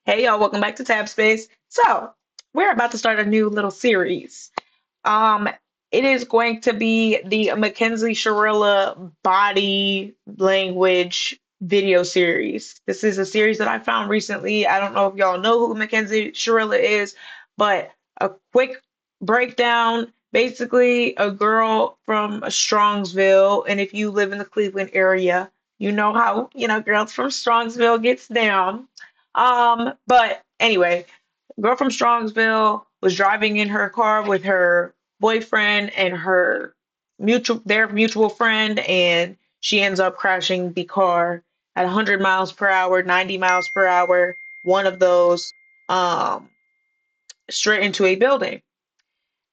Hey y'all, welcome back to Tab Space. So, we're about to start a new little series. Um, it is going to be the McKenzie Schrilla body language video series. This is a series that I found recently. I don't know if y'all know who McKenzie Schrilla is, but a quick breakdown. Basically, a girl from Strongsville, and if you live in the Cleveland area, you know how, girls from Strongsville gets down. But anyway, girl from Strongsville was driving in her car with her boyfriend and their mutual friend, and she ends up crashing the car at 100 miles per hour, 90 miles per hour, one of those, um, straight into a building.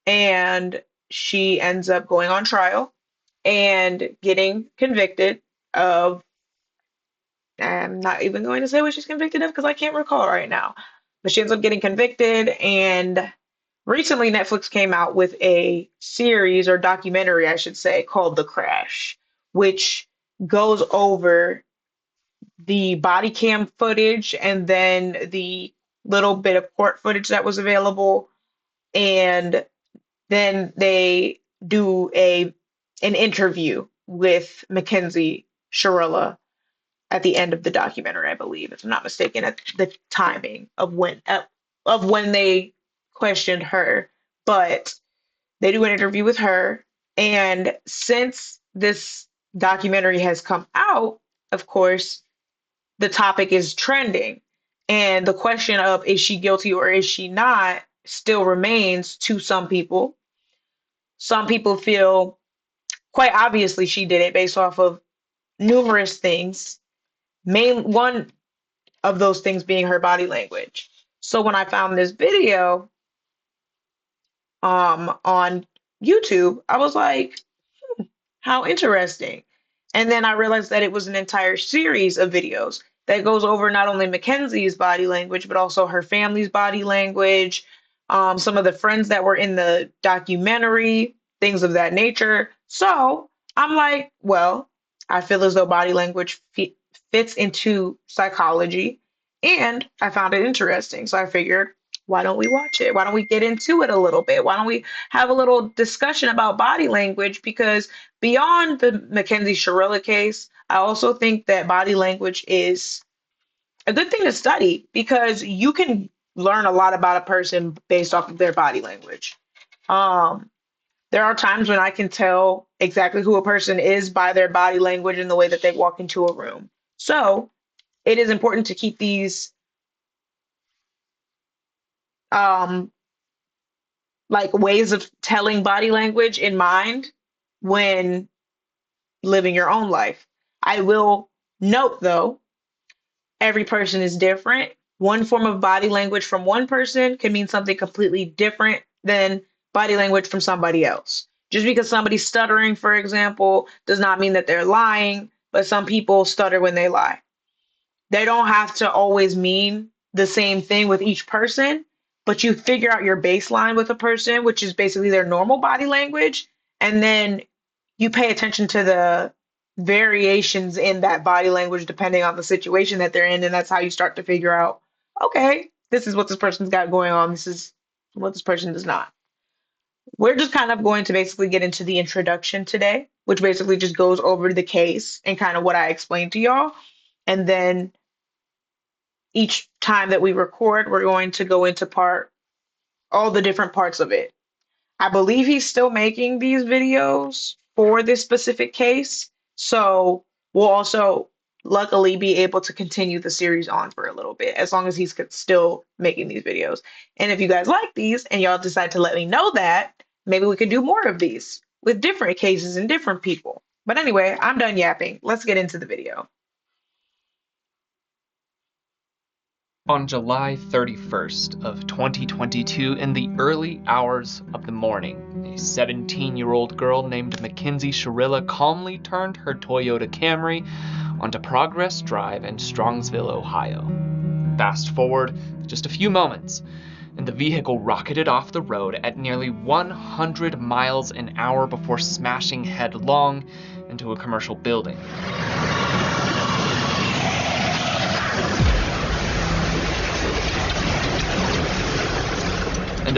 And she ends up going on trial and getting convicted of, I'm not even going to say what she's convicted of because I can't recall right now. But she ends up getting convicted, and recently Netflix came out with a series or documentary, I should say, called The Crash, which goes over the body cam footage and then the little bit of court footage that was available. And then they do an interview with Mackenzie Shirella at the end of the documentary, I believe, if I'm not mistaken, at the timing of when they questioned her. But they do an interview with her, and since this documentary has come out, of course, the topic is trending, and the question of is she guilty or is she not still remains to some people. Some people feel quite obviously she did it based off of numerous things. Main one of those things being her body language. So when I found this video on YouTube, I was like, how interesting. And then I realized that it was an entire series of videos that goes over not only Mackenzie's body language, but also her family's body language, some of the friends that were in the documentary, things of that nature. So I'm like, well, I feel as though body language fits into psychology, and I found it interesting. So I figured, why don't we watch it? Why don't we get into it a little bit? Why don't we have a little discussion about body language? Because beyond the Mackenzie Shirilla case, I also think that body language is a good thing to study because you can learn a lot about a person based off of their body language. Um, there are times when I can tell exactly who a person is by their body language and the way that they walk into a room. So it is important to keep these um, like ways of telling body language in mind when living your own life. I will note though, every person is different. One form of body language from one person can mean something completely different than body language from somebody else. Just because somebody's stuttering, for example, does not mean that they're lying, but some people stutter when they lie. They don't have to always mean the same thing with each person, but you figure out your baseline with a person, which is basically their normal body language, and then you pay attention to the variations in that body language depending on the situation that they're in, and that's how you start to figure out, okay, this is what this person's got going on, this is what this person does not. We're just kind of going to basically get into the introduction today, which basically just goes over the case and kind of what I explained to y'all. And then each time that we record, we're going to go into all the different parts of it. I believe he's still making these videos for this specific case, so we'll also luckily be able to continue the series on for a little bit as long as he's still making these videos. And if you guys like these and y'all decide to let me know that, maybe we could do more of these with different cases and different people. But anyway, I'm done yapping. Let's get into the video. On July 31st of 2022, in the early hours of the morning, a 17-year-old girl named McKenzie Schrilla calmly turned her Toyota Camry onto Progress Drive in Strongsville, Ohio. Fast forward just a few moments, and the vehicle rocketed off the road at nearly 100 miles an hour before smashing headlong into a commercial building.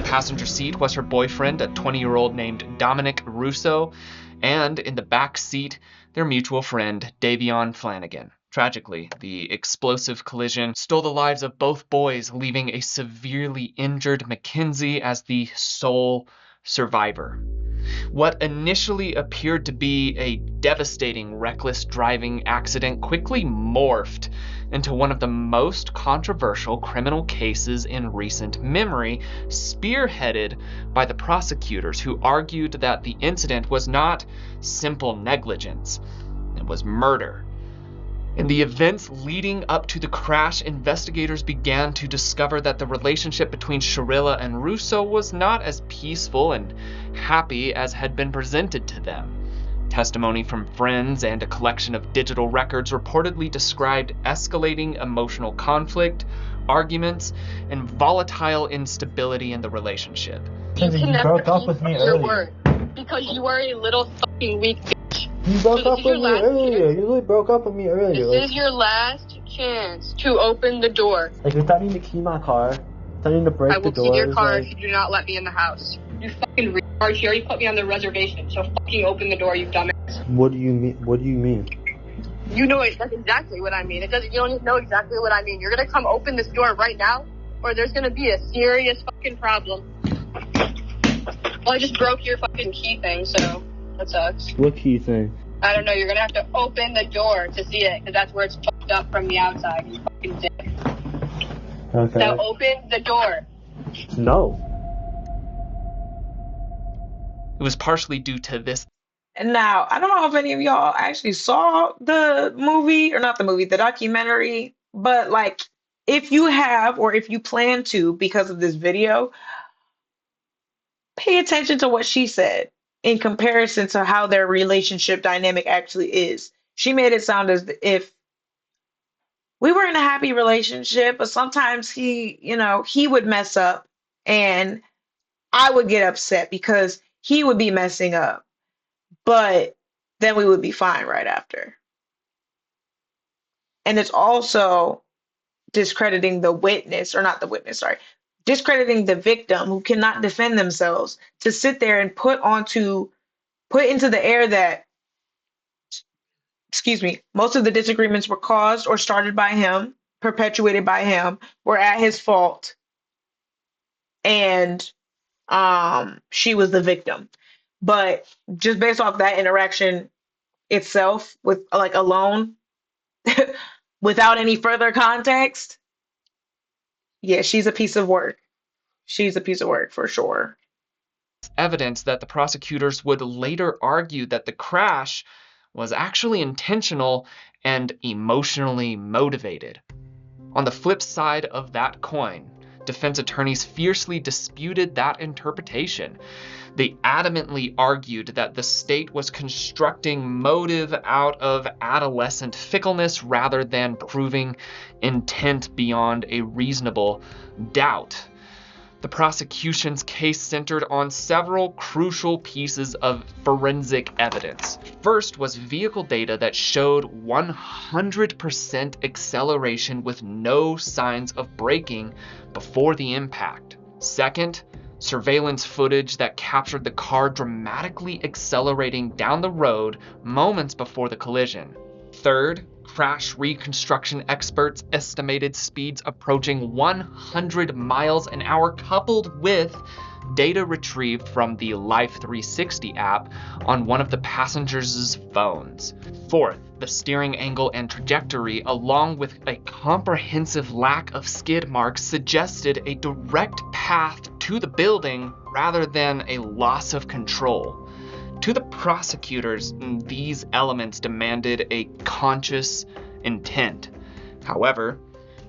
passenger seat was her boyfriend, a 20-year-old named Dominic Russo, and in the back seat, their mutual friend, Davion Flanagan. Tragically, the explosive collision stole the lives of both boys, leaving a severely injured McKenzie as the sole survivor. What initially appeared to be a devastating reckless driving accident quickly morphed into one of the most controversial criminal cases in recent memory, spearheaded by the prosecutors who argued that the incident was not simple negligence, it was murder. In the events leading up to the crash, investigators began to discover that the relationship between Schrilla and Russo was not as peaceful and happy as had been presented to them. Testimony from friends and a collection of digital records reportedly described escalating emotional conflict, arguments, and volatile instability in the relationship. You broke up with me earlier. Because you are a little fucking weak bitch. You broke up with me earlier. You literally broke up with me earlier. This is your last chance to open the door. Like, you're threatening to key my car, threatening to break the door. I will key your car if you do not let me in the house. You fucking retard. She already put me on the reservation, so fucking open the door, you dumbass. What do you mean? What do you mean? You know it. That's exactly what I mean. You don't even know exactly what I mean. You're gonna come open this door right now, or there's gonna be a serious fucking problem. Well, I just broke your fucking key thing, so that sucks. What key thing? I don't know. You're gonna have to open the door to see it, because that's where it's fucked up from the outside, you fucking dick. Okay. Now open the door. No. It was partially due to this. And now, I don't know if any of y'all actually saw the movie, or not the movie, the documentary, but like, if you have, or if you plan to, because of this video, pay attention to what she said in comparison to how their relationship dynamic actually is. She made it sound as if we were in a happy relationship, but sometimes he would mess up and I would get upset because he would be messing up, but then we would be fine right after. And it's also discrediting the witness, or not the witness, sorry, discrediting the victim who cannot defend themselves, to sit there and put into the air that, excuse me, most of the disagreements were caused or started by him, perpetuated by him, were at his fault, and she was the victim. But just based off that interaction itself, with like alone, without any further context, yeah, she's a piece of work. She's a piece of work for sure. Evidence that the prosecutors would later argue that the crash was actually intentional and emotionally motivated. On the flip side of that coin, defense attorneys fiercely disputed that interpretation. They adamantly argued that the state was constructing motive out of adolescent fickleness rather than proving intent beyond a reasonable doubt. The prosecution's case centered on several crucial pieces of forensic evidence. First was vehicle data that showed 100% acceleration with no signs of braking before the impact. Second, surveillance footage that captured the car dramatically accelerating down the road moments before the collision. Third, crash reconstruction experts estimated speeds approaching 100 miles an hour, coupled with data retrieved from the Life 360 app on one of the passengers' phones. Fourth, the steering angle and trajectory, along with a comprehensive lack of skid marks, suggested a direct path to the building rather than a loss of control. To the prosecutors, these elements demanded a conscious intent. However,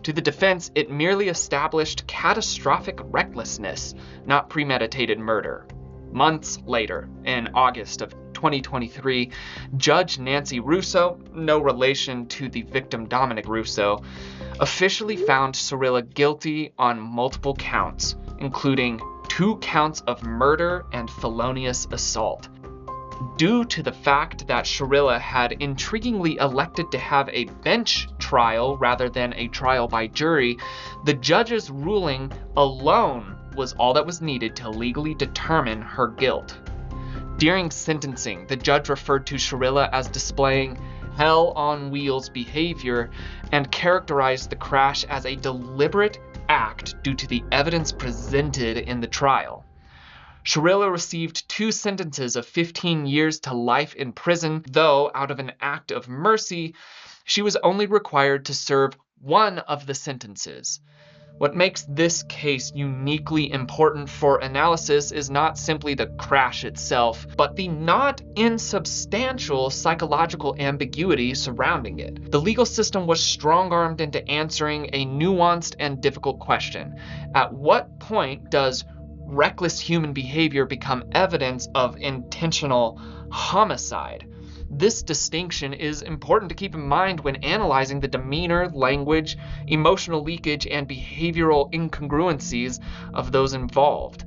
to the defense, it merely established catastrophic recklessness, not premeditated murder. Months later, in August of 2023, Judge Nancy Russo, no relation to the victim Dominic Russo, officially found Schrilla guilty on multiple counts, including 2 counts of murder and felonious assault. Due to the fact that Schrilla had intriguingly elected to have a bench trial rather than a trial by jury, the judge's ruling alone was all that was needed to legally determine her guilt. During sentencing, the judge referred to Schrilla as displaying hell on wheels behavior and characterized the crash as a deliberate act due to the evidence presented in the trial. Schrilla received 2 sentences of 15 years to life in prison, though out of an act of mercy, she was only required to serve 1 of the sentences. What makes this case uniquely important for analysis is not simply the crash itself, but the not insubstantial psychological ambiguity surrounding it. The legal system was strong-armed into answering a nuanced and difficult question. At what point does reckless human behavior become evidence of intentional homicide? This distinction is important to keep in mind when analyzing the demeanor, language, emotional leakage, and behavioral incongruencies of those involved.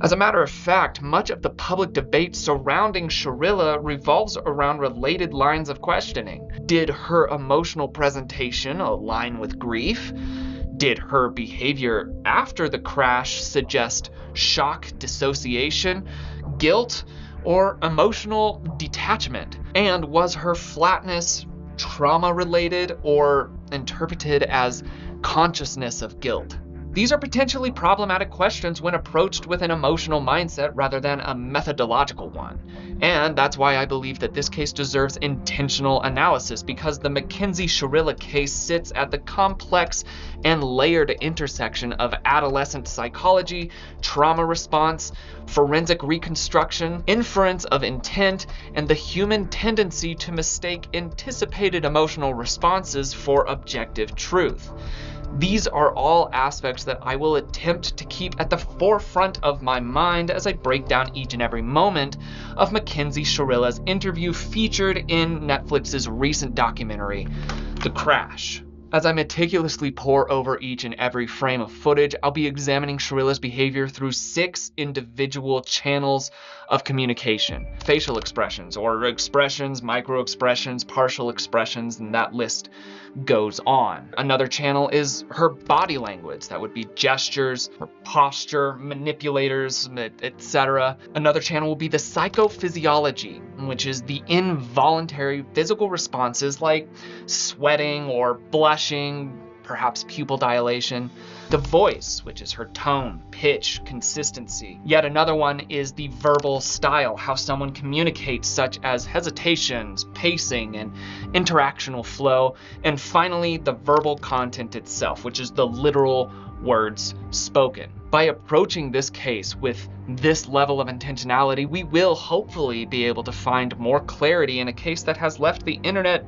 As a matter of fact, much of the public debate surrounding Schrilla revolves around related lines of questioning. Did her emotional presentation align with grief? Did her behavior after the crash suggest shock, dissociation, guilt, or emotional detachment? And was her flatness trauma-related or interpreted as consciousness of guilt? These are potentially problematic questions when approached with an emotional mindset rather than a methodological one. And that's why I believe that this case deserves intentional analysis, because the McKenzie Schrilla case sits at the complex and layered intersection of adolescent psychology, trauma response, forensic reconstruction, inference of intent, and the human tendency to mistake anticipated emotional responses for objective truth. These are all aspects that I will attempt to keep at the forefront of my mind as I break down each and every moment of McKenzie Schrilla's interview featured in Netflix's recent documentary, The Crash. As I meticulously pore over each and every frame of footage, I'll be examining Schrilla's behavior through 6 individual channels of communication. Facial expressions, or expressions, micro-expressions, partial expressions, and that list goes on. Another channel is her body language. That would be gestures, her posture, manipulators, etc. Another channel will be the psychophysiology, which is the involuntary physical responses like sweating or blushing, perhaps pupil dilation. The voice, which is her tone, pitch, consistency. Yet another one is the verbal style, how someone communicates, such as hesitations, pacing, and interactional flow. And finally, the verbal content itself, which is the literal words spoken. By approaching this case with this level of intentionality, we will hopefully be able to find more clarity in a case that has left the internet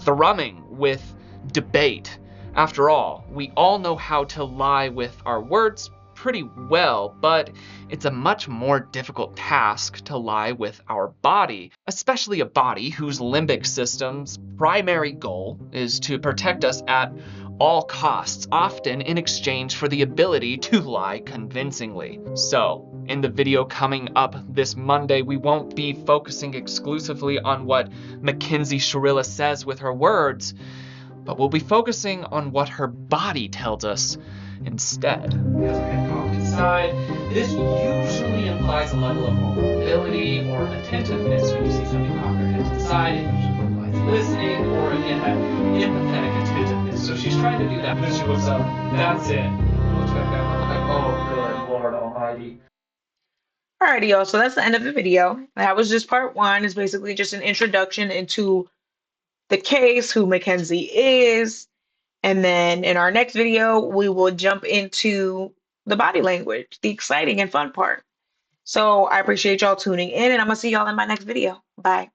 thrumming with debate. After all, we all know how to lie with our words pretty well, but it's a much more difficult task to lie with our body, especially a body whose limbic system's primary goal is to protect us at all costs, often in exchange for the ability to lie convincingly. So, in the video coming up this Monday, we won't be focusing exclusively on what McKenzie Schrilla says with her words, but we'll be focusing on what her body tells us instead. As her head cocked inside, this usually implies a level of vulnerability or attentiveness. When you see somebody cock her head to the side, it usually implies listening or again that empathetic attentiveness. So she's trying to do that. Then she looks up. That's it. Looks back down. I'm like, oh, good Lord Almighty. Alrighty, y'all. So that's the end of the video. That was just part 1. It's basically just an introduction into the case, who McKenzie is, and then in our next video, we will jump into the body language, the exciting and fun part. So I appreciate y'all tuning in, and I'm gonna see y'all in my next video. Bye.